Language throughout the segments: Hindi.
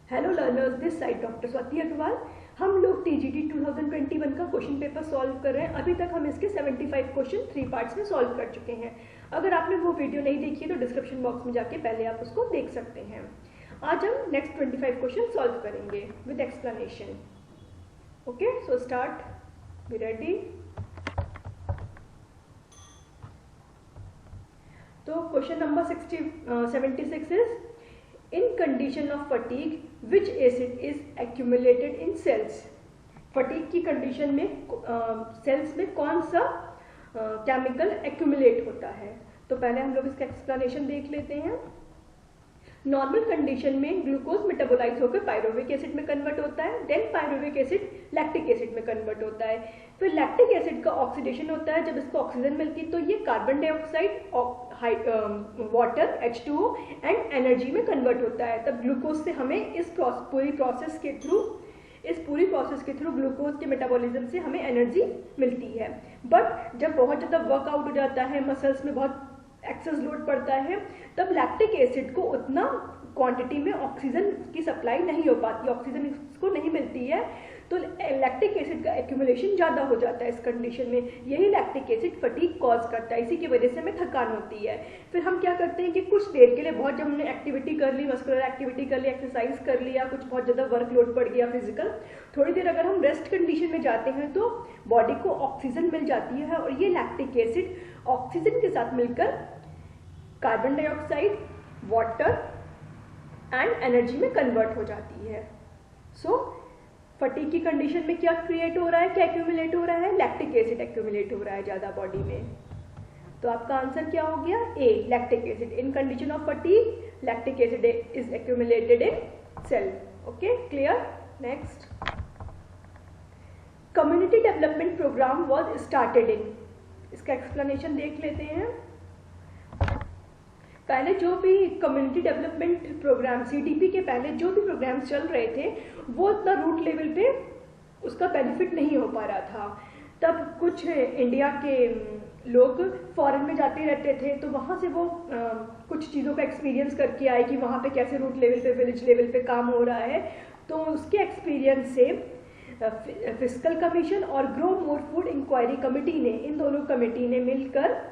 Hello learners, this side doctor Swati Agarwal. हम लोग टीजीटी 2021 का क्वेश्चन पेपर सॉल्व कर रहे हैं। अभी तक हम इसके 75 क्वेश्चन 3 पार्ट्स में सॉल्व कर चुके हैं। अगर आपने वो वीडियो नहीं देखी है तो डिस्क्रिप्शन बॉक्स में जाके पहले आप उसको देख सकते हैं। आज हम नेक्स्ट 25 क्वेश्चन सॉल्व करेंगे with explanation. Okay, so start, be ready. तो question number 76 is in condition of fatigue which acid is accumulated in cells। fatigue की कंडीशन में सेल्स में कौन सा केमिकल एक्यूमुलेट होता है। तो पहले हम लोग इसका एक्सप्लेनेशन देख लेते हैं। नॉर्मल कंडीशन में ग्लूकोज मेटाबोलाइज होकर पायरुविक एसिड में कन्वर्ट होता है, then pyruvic acid lactic acid में कन्वर्ट होता है। फिर लैक्टिक एसिड का ऑक्सीडेशन होता है, जब इसको ऑक्सीजन मिलती है तो ये carbon dioxide, water H2O and energy में कन्वर्ट होता है। तब ग्लूकोज से हमें इस पूरी प्रोसेस के थ्रू ग्लूकोज के मेटाबॉलिज्म से हमें एनर्जी मिलती है। बट जब बहुत ज़्यादा वर्कआउट हो जाता है, मसल्स में बहुत एक्सेस लोड पड़ता है, तब लैक्टिक एसिड को उतना क्वांटिटी में ऑक्सीजन की सप्लाई नहीं हो पाती, ऑक्सीजन इसको नहीं मिलती है, तो लैक्टिक एसिड का एक्यूमुलेशन ज़्यादा हो जाता है। इस कंडीशन में यही लैक्टिक एसिड फटीग कॉज करता है, इसी की वजह से हमें थकान होती है। फिर हम क्या करते हैं कि कुछ देर के लिए बहुत, जब हमने एक्टिविटी कर ली, मस्कुलर एक्टिविटी कर ली, एक्सरसाइज कर लिया, कुछ बहुत ज़्यादा वर्कलोड पड़ गया फिजिकल, थोड़ी देर अगर हम रेस्ट कंडीशन में जाते हैं तो बॉडी को ऑक्सीजन मिल जाती है और ये लैक्टिक एसिड ऑक्सीजन के साथ मिलकर carbon dioxide, water and energy में कन्वर्ट हो जाती है। सो फटीग की कंडीशन में क्या क्रिएट हो रहा है, क्या एक्यूमुलेट हो रहा है, लैक्टिक एसिड एक्यूमुलेट हो रहा है ज़्यादा बॉडी में। तो आपका आंसर क्या हो गया, A, lactic acid. In condition of fatigue lactic acid is accumulated in cell. Okay, clear. Next, community development programme was started in. इसका एक्सप्लेनेशन देख लेते हैं। पहले जो भी कम्युनिटी डेवलपमेंट प्रोग्राम, CDP के पहले जो भी प्रोग्राम्स चल रहे थे वो इतना रूट लेवल पे उसका बेनिफिट नहीं हो पा रहा था। तब कुछ इंडिया के लोग फॉरेन में जाते रहते थे, तो वहाँ से वो कुछ चीज़ों का एक्सपीरियंस करके आए कि वहाँ पे कैसे रूट लेवल पे, विलेज लेवल पे काम हो रहा है। तो उसके एक्सपीरियंस से फिस्कल कमीशन और grow more food inquiry committee ने, इन दोनों कमेटी ने मिलकर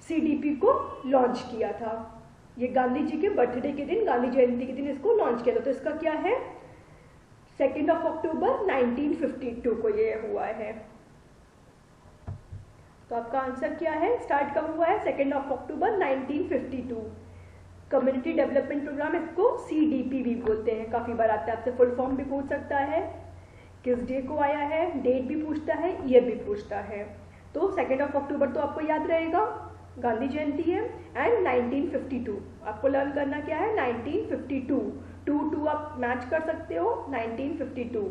CDP को लॉन्च किया था। ये गांधी जी के बर्थडे के दिन, गांधी जयंती के दिन इसको लॉन्च किया था। तो इसका क्या है, 2 अक्टूबर 1952 को ये हुआ है। तो आपका आंसर क्या है, स्टार्ट कब हुआ है, 2 अक्टूबर 1952। कम्युनिटी डेवलपमेंट प्रोग्राम, इसको CDP भी बोलते हैं। काफी बार आता है, आपसे फुल फॉर्म भी पूछ सकता है, किस डे को आया है, डेट भी पूछता है, ईयर भी पूछता है। तो 2 अक्टूबर तो आपको याद रहेगा, गांधी जयंती है, एंड 1952 आपको लर्न करना क्या है, 1952। 2 आप मैच कर सकते हो, 1952।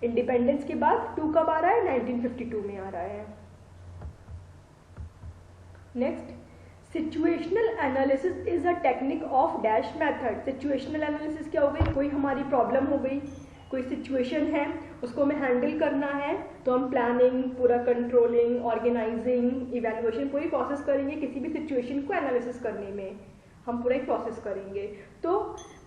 इंडिपेंडेंस के बाद 2 कब आ रहा है, 1952 में आ रहा है। Next, situational analysis is a technique of dash method. Situational analysis क्या हो गई, कोई हमारी प्रॉब्लम हो गई, कोई सिचुएशन है, उसको हमें हैंडल करना है, तो हम प्लानिंग, पूरा कंट्रोलिंग, ऑर्गेनाइजिंग, इवैल्यूएशन, पूरी प्रोसेस करेंगे। किसी भी सिचुएशन को एनालिसिस करने में हम पूरा एक प्रोसेस करेंगे। तो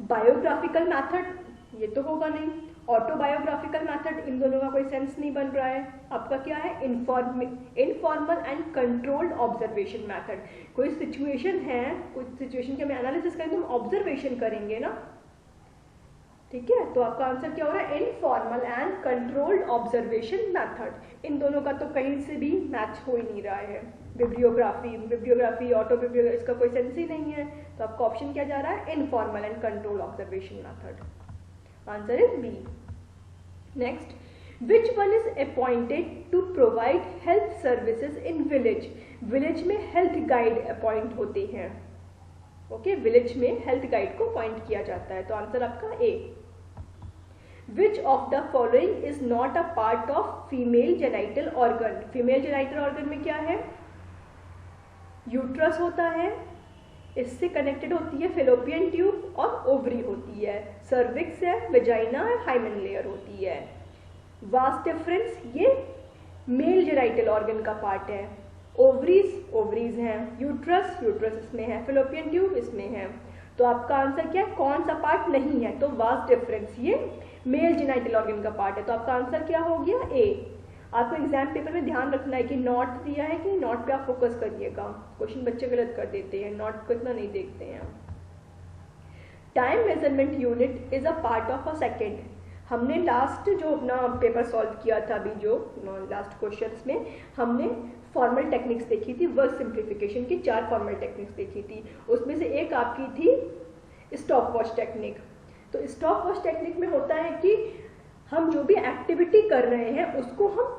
बायोग्राफिकल मेथड ये तो होगा नहीं, ऑटोबायोग्राफिकल मेथड, इन दोनों का कोई सेंस नहीं बन रहा है। आपका क्या है, informal and controlled observation method. कोई सिचुएशन है, कुछ सिचुएशन के हम एनालिसिस करेंगे तो हम ऑब्जर्वेशन करेंगे ना, ठीक है। तो आपका आंसर क्या हो रहा है, informal and controlled observation method. इन दोनों का तो कहीं से भी मैच हो ही नहीं रहा है। बिब्लियोग्राफी, ऑटोबिब्लियोग्राफी, इसका कोई सेंस ही नहीं है। तो आपका ऑप्शन क्या जा रहा है, informal and controlled observation method. Answer is B. Next, which one is appointed to provide health services in village. Village में हेल्थ गाइड अपॉइंट होते हैं। ओके, विलेज में हेल्थ गाइड को अपॉइंट किया जाता है। तो आंसर आपका A. Which of the following is not a part of female genital organ? Female genital organ में क्या है, यूट्रस होता है, इससे कनेक्टेड होती है फेलोपियन ट्यूब और ओवरी होती है, सर्विक्स है, वेजाइना और हाइमेन लेयर होती है। वास्ट डिफरेंस, ये मेल जेनाइटल ऑर्गन का पार्ट है, ओवरीज हैं, यूट्रस इसमें है, फेलोपियन ट्यूब इसमें है। तो आपका आंसर क्या है, कौन सा पार्ट नहीं है, तो वास डिफरेंस ये मेल जेनिटल ऑर्गन का पार्ट है, तो आपका आंसर क्या हो गया ए। आपको एग्जाम पेपर में ध्यान रखना है कि नॉट दिया है कि नॉट पे आप फोकस करिएगा, क्वेश्चन बच्चे गलत कर देते हैं, नॉट को इतना नहीं देखते हैं। Time measurement unit is a part of a second. हमने लास्ट जो अपना पेपर सॉल्व किया था अभी जो लास्ट क्वेश्चंस में हमने फॉर्मल टेक्निक्स देखी थी, वर्ड सिंप्लीफिकेशन की 4 फॉर्मल टेक्निक्स देखी थी, उसमें से एक आपकी थी स्टॉप वॉच टेक्निक। तो स्टॉप वॉच टेक्निक में होता है कि हम जो भी एक्टिविटी कर रहे हैं उसको हम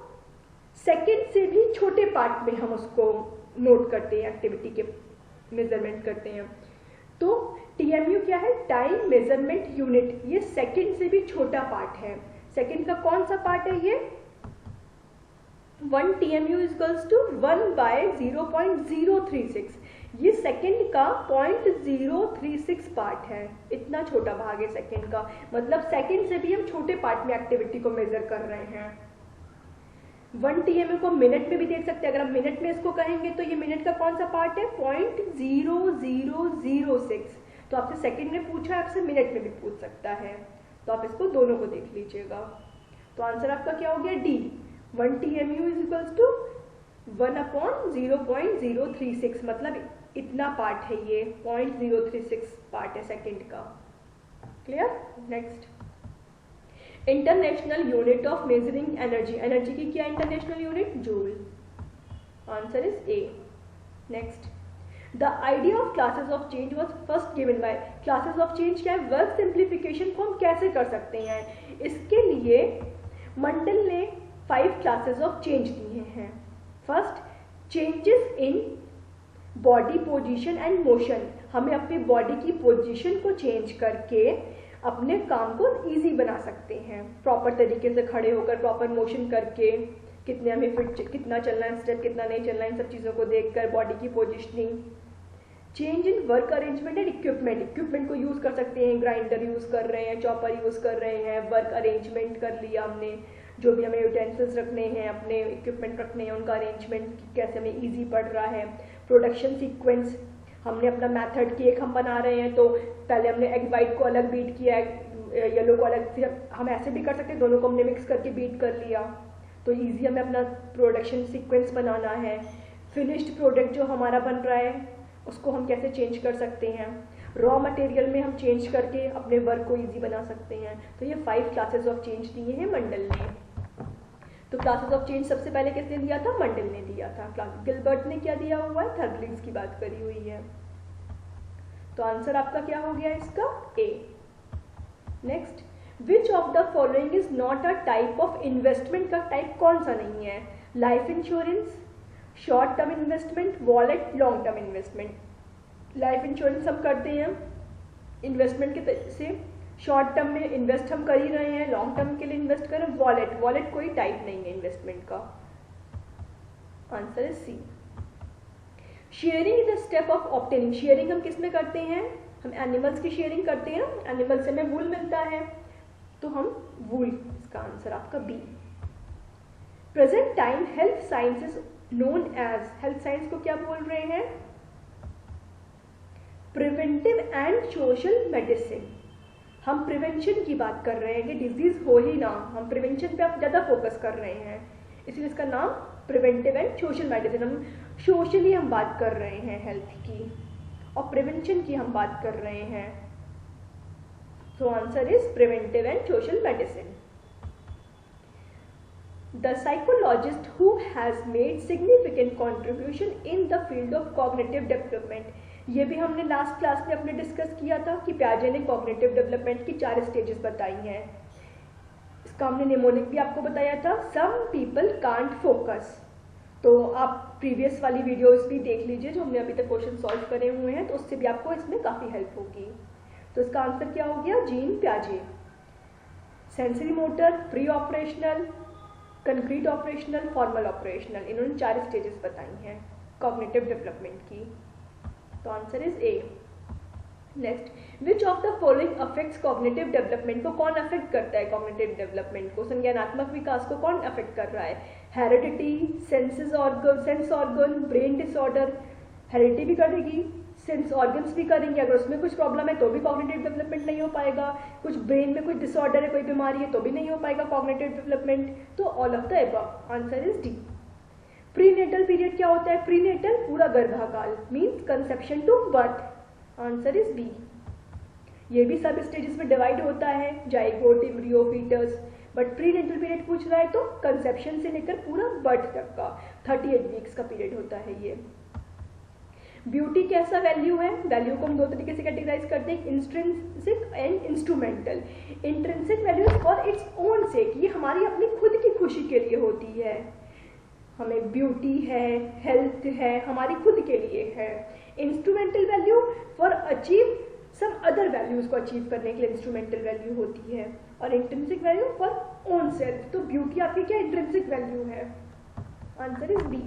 सेकेंड से भी छोटे पार्ट में हम उसको नोट करते हैं, एक्टिविटी के मेजरमेंट करते हैं। तो टीएमयू क्या है, टाइम मेजरमेंट यूनिट, ये सेकेंड से भी छोटा पार्ट है। सेकेंड का कौन सा पार्ट है ये, 1 TMU इक्वल्स टू 1/0.036, ये सेकेंड का 0.036 पार्ट है, इतना छोटा भाग है सेकेंड का, मतलब सेकेंड से भी हम छोटे पार्ट में एक्टिविटी को मेजर कर रहे हैं। 1 TMU को मिनट में भी देख सकते हैं, अगर हम मिनट में इसको कहेंगे तो ये मिनट का कौन सा पार्ट है, 0.0006। तो आपसे सेकेंड में पूछा, आपसे मिनट में भी पूछ सकता है, तो आप इसको दोनों को देख लीजिएगा। तो आंसर आपका क्या हो गया, D. 1 TMU is equals to 1/0.036, मतलब इतना पार्ट है ये, 0.036 पार्ट है सेकेंड का। Clear. Next, international unit of measuring energy, energy की क्या international unit, joule. Answer is A. Next, the idea of classes of change was first given by, classes of change क्या है, वर्क सिंप्लीफिकेशन को हम कैसे कर सकते हैं, इसके लिए मंडल ने 5 क्लासेस ऑफ चेंज दिए हैं। First, changes in body position and motion, हमें अपनी बॉडी की पोजीशन को चेंज करके अपने काम को इजी बना सकते हैं, प्रॉपर तरीके से खड़े होकर प्रॉपर मोशन करके, कितने हमें फिट, कितना चलना है स्टेप, कितना नहीं चलना है, इन सब चीज़ों को देखकर बॉडी की positioning. Change in work arrangement and equipment, equipment को यूज़ कर सकते हैं, ग्राइंडर यूज़ कर रहे हैं, चॉपर यूज़ कर रहे हैं, वर्क अरेंजमेंट कर लिया हमने, जो भी हमें यूटेंसिल्स रखने हैं, अपने इक्विपमेंट रखने हैं, उनका अरेंजमेंट कैसे हमें ईजी पड़ रहा है। प्रोडक्शन सीक्वेंस, हमने अपना मेथड केक हम बना रहे हैं तो पहले हमने एग वाइट को अलग बीट किया, येलो को अलग, फिर हम ऐसे भी कर सकते हैं, दोनों को हमने मिक्स करके बीट कर लिया, तो ईजी हमें अपना प्रोडक्शन सीक्वेंस बनाना है। फिनिश्ड प्रोडक्ट जो हमारा बन रहा है उसको हम कैसे चेंज कर सकते हैं, रॉ मटेरियल में हम चेंज करके अपने वर्क को ईजी बना सकते हैं। तो ये 5 क्लासेस ऑफ चेंज दिए हैं मंडल ने। तो क्लासेस ऑफ चेंज सबसे पहले किसने दिया था, मंडल ने दिया था। गिलबर्ट ने क्या दिया हुआ है, थर्गलिंग्स की बात करी हुई है। तो आंसर आपका क्या हो गया इसका, A. Next, which of the following is not a type of investment, का टाइप कौन सा नहीं है, life insurance, short term investment, wallet, long term investment. Life insurance हम करते हैं इन्वेस्टमेंट के से, शॉर्ट टर्म में इन्वेस्ट हम कर ही रहे हैं, लॉन्ग टर्म के लिए इन्वेस्ट करें, वॉलेट, वॉलेट कोई टाइप नहीं है इन्वेस्टमेंट का। Answer is C. Sharing is a step of obtaining, sharing हम किस में करते हैं, हम एनिमल्स की शेयरिंग करते हैं, एनिमल से हमें वूल मिलता है तो हम वूल, इसका आंसर आपका B. Present time health science is known as, health science को क्या बोल रहे हैं, प्रिवेंटिव एंड सोशल मेडिसिन। हम प्रिवेंशन की बात कर रहे हैं कि डिजीज हो ही ना, हम प्रिवेंशन पे आप ज़्यादा फोकस कर रहे हैं, इसलिए इसका नाम प्रिवेंटिव एंड सोशल मेडिसिन। हम सोशली हम बात कर रहे हैं हेल्थ की, और प्रिवेंशन की हम बात कर रहे हैं। So answer is preventive and social medicine. The psychologist who has made significant contribution in the field of cognitive development, ये भी हमने लास्ट क्लास में अपने डिस्कस किया था कि प्याजे ने कॉग्निटिव डेवलपमेंट की 4 स्टेजेस बताई हैं। इसका हमने निमोनिक भी आपको बताया था, सम पीपल कांट फोकस। तो आप प्रीवियस वाली वीडियोस भी देख लीजिए जो हमने अभी तक क्वेश्चन सॉल्व करे हुए हैं, तो उससे भी आपको इसमें काफ़ी हेल्प होगी। तो इसका आंसर क्या हो गया, जीन प्याजे। Sensory motor, pre operational, concrete operational, formal operational, इन्होंने 4 स्टेजेस बताई हैं कॉग्निटिव डेवलपमेंट की। तो answer is A. Next, which of the following affects cognitive development, को कौन अफेक्ट करता है कॉग्निटिव डेवलपमेंट को, संज्ञानात्मक विकास को कौन अफेक्ट कर रहा है, heredity, sense organ, brain disorder, heredity भी कर देगी, सेंस ऑर्गन्स भी करेंगे, अगर उसमें कुछ प्रॉब्लम है तो भी कॉग्निटिव डेवलपमेंट नहीं हो पाएगा, कुछ ब्रेन में कोई डिसऑर्डर है, कोई बीमारी है तो भी नहीं हो पाएगा कॉग्निटिव डेवलपमेंट। तो all of the above, answer is D. Prenatal period क्या होता है? प्रीनेटल पूरा गर्भाकाल, means conception to birth, answer is B. ये भी सब स्टेजेस में डिवाइड होता है, zygote, embryo, foetus, but prenatal period पूछ रहा है तो कंसेप्शन से लेकर पूरा बर्थ तक का 38 वीक्स का पीरियड होता है ये। ब्यूटी कैसा वैल्यू है? वैल्यू को हम दो तरीके से कैटेगराइज करते हैं, intrinsic and instrumental. Intrinsic value for its own सेक, ये हमारी अपनी खुद की खुशी के लिए होती है, हमें ब्यूटी है, हेल्थ है, हमारी खुद के लिए है। Instrumental value for achieve some other values को अचीव करने के लिए इंस्ट्रूमेंटल वैल्यू होती है, और intrinsic value for own self. तो ब्यूटी आपकी क्या इंट्रिंसिक वैल्यू है? Answer is B.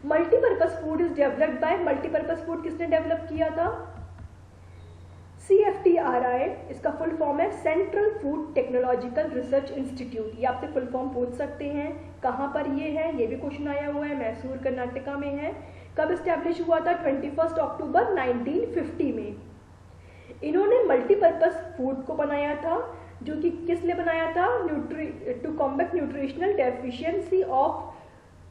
Multipurpose food is developed by, multipurpose food किसने डेवलप किया था? CFTRI, इसका फुल फॉर्म है central food technological research institute. ये आपसे फुल फॉर्म पूछ सकते हैं, कहाँ पर ये है, ये भी क्वेश्चन आया हुआ है, मैसूर कर्नाटका में है। कब इस्टेब्लिश हुआ था? 21 अक्टूबर 1950 में। इन्होंने मल्टीपर्पज फूड को बनाया था, जो कि किसने बनाया था? To combat nutritional deficiency of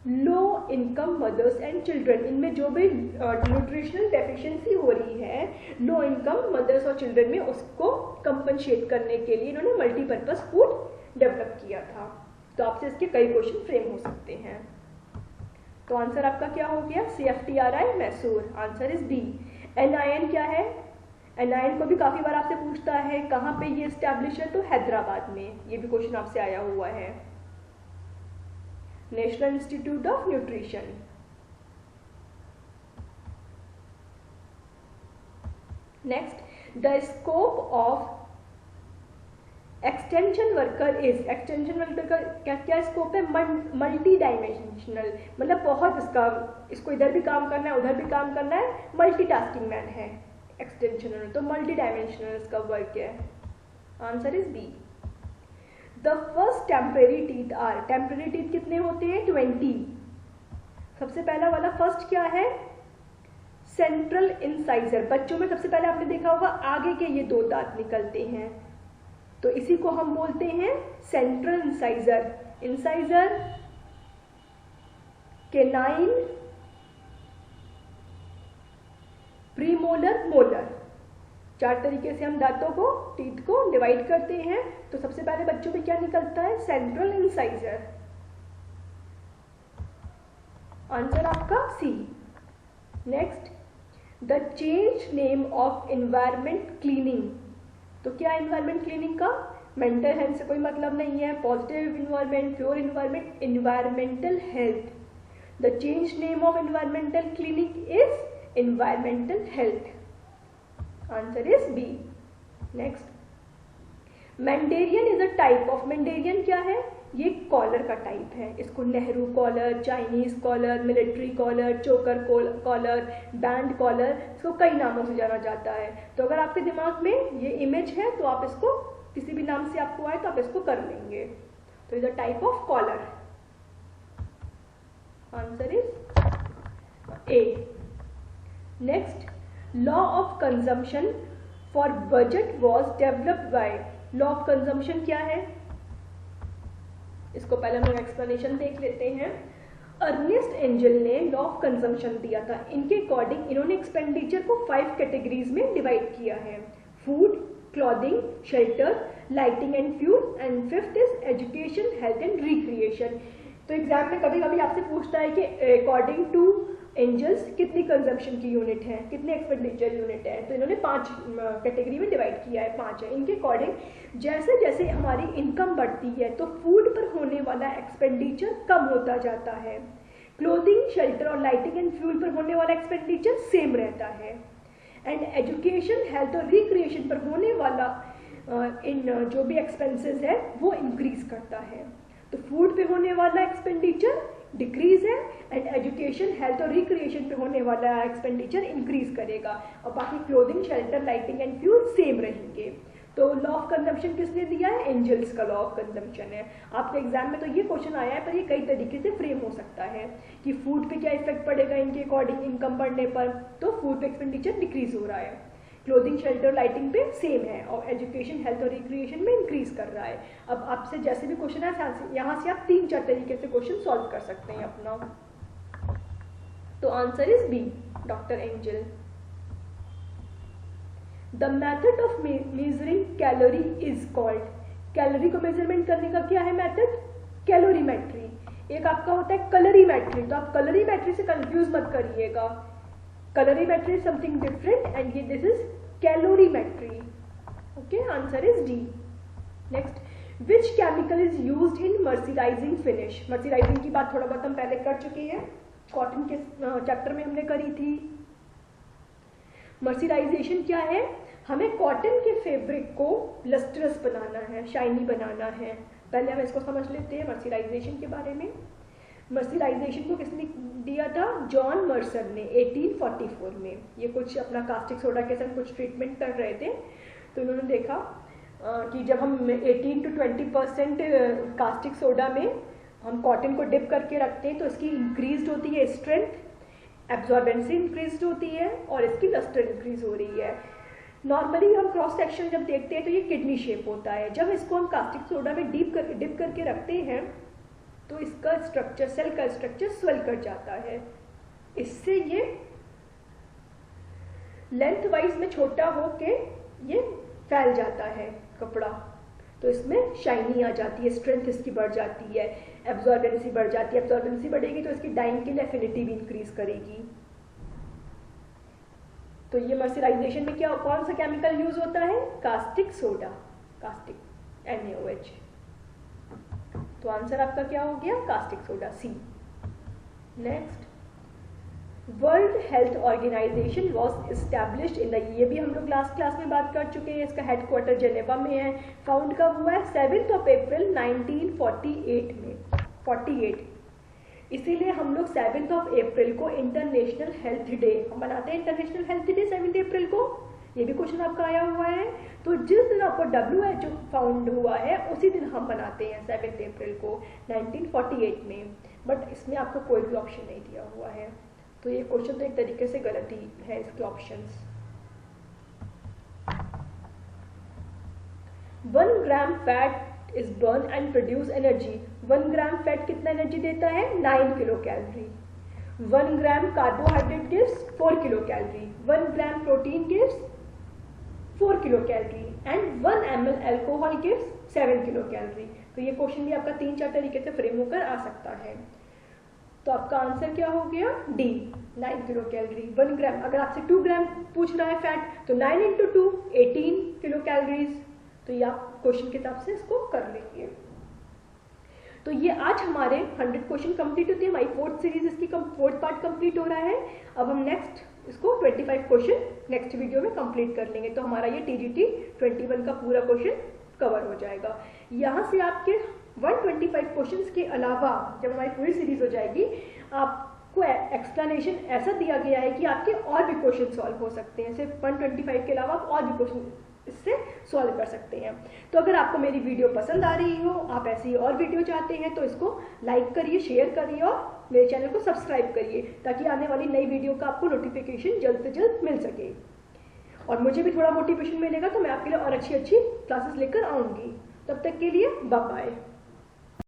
low income mothers and children. इनमें जो भी न्यूट्रिशनल डेफिशिएंसी हो रही है लो इनकम मदर्स और चिल्ड्रन में, उसको कंपनसेट करने के लिए इन्होंने मल्टीपर्पज फूड डेवलप किया था। तो आपसे इसके कई क्वेश्चन फ्रेम हो सकते हैं। तो आंसर आपका क्या हो गया? CFTRI Mysore, answer is B. NIN क्या है? NIN को भी काफी बार आपसे पूछता है, कहाँ पे ये स्टैब्लिश है? तो हैदराबाद में, ये भी क्वेश्चन आपसे आया हुआ है, national institute of nutrition. Next, the scope of extension worker is, extension worker का क्या क्या स्कोप है? मल्टी डायमेंशनल, मतलब बहुत इसको इधर भी काम करना है, उधर भी काम करना है, मल्टीटास्किंग मैन है एक्सटेंशन, तो मल्टी डायमेंशनल इसका वर्क है, answer is B. The first temporary teeth are, temporary teeth कितने होते हैं? 20। सबसे पहला वाला फर्स्ट क्या है? Central incisor. बच्चों में सबसे पहले आपने देखा होगा आगे के ये दो दांत निकलते हैं, तो इसी को हम बोलते हैं central incisor. Incisor, canine, premolar, molar, चार तरीके से हम दांतों को, टीथ को डिवाइड करते हैं। तो सबसे पहले बच्चों में क्या निकलता है? सेंट्रल इंसाइजर, आंसर आपका C. Next, the change name of environment cleaning. तो क्या एनवायरमेंट क्लीनिंग का? मेंटल हेल्थ से कोई मतलब नहीं है, positive environment, pure environment, environmental health. The change name of environmental clinic is environmental health, answer is B. Next, mandarin is a type of, mandarin क्या है? ये कॉलर का टाइप है, इसको Nehru collar, Chinese collar, military collar, choker collar, band collar, इसको कई नामों से जाना जाता है। तो अगर आपके दिमाग में ये इमेज है तो आप इसको किसी भी नाम से आपको आए तो आप इसको कर लेंगे। तो is a type of collar, answer is A. Next, law of consumption for budget was developed by, law of consumption क्या है? इसको पहले हम लोग एक्सप्लेनेशन देख लेते हैं। अर्नेस्ट एंजल ने लॉ ऑफ कंजम्पशन दिया था। इनके अकॉर्डिंग इन्होंने एक्सपेंडिचर को 5 कैटेगरीज में डिवाइड किया है, food, clothing, shelter, lighting and fuel, and fifth is education, health and recreation. तो एग्जाम में कभी कभी आपसे पूछता है कि अकॉर्डिंग टू एंजल्स कितनी कंजम्पशन की यूनिट है, कितने एक्सपेंडिचर यूनिट है? तो इन्होंने 5 कैटेगरी में डिवाइड किया है, 5 है। इनके अकॉर्डिंग जैसे जैसे हमारी इनकम बढ़ती है तो फूड पर होने वाला एक्सपेंडिचर कम होता जाता है, क्लोथिंग, शेल्टर और लाइटिंग एंड फ्यूल पर होने वाला एक्सपेंडिचर सेम रहता है, एंड एजुकेशन, हेल्थ और रिक्रिएशन पर होने वाला जो भी एक्सपेंसेस है वो इंक्रीज करता है। तो फूड पे होने वाला एक्सपेंडिचर डिक्रीज है, एंड एजुकेशन, हेल्थ और रिक्रिएशन पे होने वाला एक्सपेंडिचर इंक्रीज करेगा, और बाकी clothing, shelter, lighting and fuel same रहेंगे। तो लॉ ऑफ कंजम्पशन किसने दिया है? एंजल्स का लॉ ऑफ कंजम्पशन है। आपके एग्जाम में तो ये क्वेश्चन आया है, पर ये कई तरीके से फ्रेम हो सकता है कि फूड पे क्या इफेक्ट पड़ेगा इनके अकॉर्डिंग इनकम बढ़ने पर, तो फूड पे एक्सपेंडिचर डिक्रीज हो रहा है, क्लोथिंग शेल्टर लाइटिंग पे सेम है, और एजुकेशन हेल्थ और रिक्रिएशन में इंक्रीज कर रहा है। अब आपसे जैसे भी क्वेश्चन है यहाँ से आप 3-4 तरीके से क्वेश्चन सॉल्व कर सकते हैं अपना। तो answer is B, doctor Engel. The method of measuring calorie is called, calorie को मेजरमेंट करने का क्या है मेथड? कैलोरीमेट्री। एक आपका होता है कलरीमेट्री, तो आप कलरीमेट्री से कंफ्यूज मत करिएगा, colorimetry is something different and ये this is calorimetry. Okay, answer is D. Next, which chemical is used in mercerising finish? Mercerising की बात थोड़ा बहुत हम पहले कर चुके हैं, कॉटन के चैप्टर में हमने करी थी। मर्सराइजेशन क्या है? हमें कॉटन के फैब्रिक को लस्ट्रस बनाना है, शाइनी बनाना है। पहले हम इसको समझ लेते हैं मर्सराइजेशन के बारे में। मर्सराइजेशन को किसने दिया था? जॉन मर्सर ने 1844 में। ये कुछ अपना कास्टिक सोडा के साथ कुछ ट्रीटमेंट कर रहे थे, तो उन्होंने देखा कि जब हम 18 to 20% कास्टिक सोडा में हम कॉटन को डिप करके रखते हैं तो इसकी इंक्रीज होती है स्ट्रेंथ, एब्जॉर्बेंसी इंक्रीज होती है और इसकी लस्टर इंक्रीज हो रही है। नॉर्मली हम क्रॉस सेक्शन जब देखते हैं तो ये किडनी शेप होता है। जब इसको हम कास्टिक सोडा में डिप करके रखते हैं तो इसका स्ट्रक्चर, सेल का स्ट्रक्चर स्वेल कर जाता है। इससे ये लेंथ वाइज में छोटा होके ये फैल जाता है कपड़ा, तो इसमें शाइनी आ जाती है, स्ट्रेंथ इसकी बढ़ जाती है, एब्जॉर्बेंसी बढ़ जाती है। एब्जॉर्बेंसी बढ़ेगी तो इसकी डाइंग के लिए एफिनिटी भी इंक्रीज करेगी। तो ये मर्सराइजेशन में क्या, कौन सा केमिकल यूज होता है? Caustic soda, caustic NaOH। तो आंसर आपका क्या हो गया? Caustic soda, C. Next, world health organization was established in the, ये भी हम लोग लास्ट क्लास में बात कर चुके हैं। इसका हेडक्वार्टर जेनेवा में है। फाउंड कब हुआ है? 7 अप्रैल 1948 में, 48। इसीलिए हम लोग 7 अप्रैल को इंटरनेशनल हेल्थ डे हम मनाते हैं। इंटरनेशनल हेल्थ डे 7 अप्रैल को, ये भी क्वेश्चन आपका आया हुआ है। तो जिस दिन आपको WHO फाउंड हुआ है उसी दिन हम मनाते हैं 7 अप्रैल को 1948 में, बट इसमें आपको कोई भी ऑप्शन नहीं दिया हुआ है, तो ये क्वेश्चन तो एक तरीके से गलत ही है इसके options. 1 gram fat is burn and produce energy. 1 gram fat कितना एनर्जी देता है? 9 kilo calorie. 1 gram carbohydrate gives 4 kilo calorie. 1 gram protein gives 4 kilo calorie and 1 ml alcohol gives 7 kilo calorie. तो ये क्वेश्चन भी आपका 3-4 तरीके से फ्रेम होकर आ सकता है। तो आपका आंसर क्या हो गया? D, 9 kilo calorie. 1 ग्राम, अगर आपसे 2 ग्राम पूछ रहा है फैट तो 9 × 2 18 किलो कैलोरीज। तो ये आप क्वेश्चन के हिसाब से इसको कर लेंगे। तो ये आज हमारे 100 क्वेश्चन कंप्लीट होते हैं। हमारी 4th सीरीज, इसकी 4th पार्ट कंप्लीट हो रहा है। अब हम नेक्स्ट इसको 25 क्वेश्चन नेक्स्ट वीडियो में कंप्लीट कर लेंगे, तो हमारा ये TGT 21 का पूरा क्वेश्चन कवर हो जाएगा। यहाँ से आपके 125 क्वेश्चंस के अलावा जब हमारी पूरी सीरीज हो जाएगी, आपको एक्सप्लेनेशन ऐसा दिया गया है कि आपके और भी क्वेश्चन सॉल्व हो सकते हैं। सिर्फ 125 के अलावा आप और भी क्वेश्चन इससे सॉल्व कर सकते हैं। तो अगर आपको मेरी वीडियो पसंद आ रही हो, आप ऐसी और वीडियो चाहते हैं, तो इसको लाइक करिए, शेयर करिए और मेरे चैनल को सब्सक्राइब करिए, ताकि आने वाली नई वीडियो का आपको नोटिफिकेशन जल्द से जल्द मिल सके। और मुझे भी थोड़ा मोटिवेशन मिलेगा तो मैं आपके लिए और अच्छी क्लासेस लेकर आऊँगी। तब तक के लिए बाय बाय।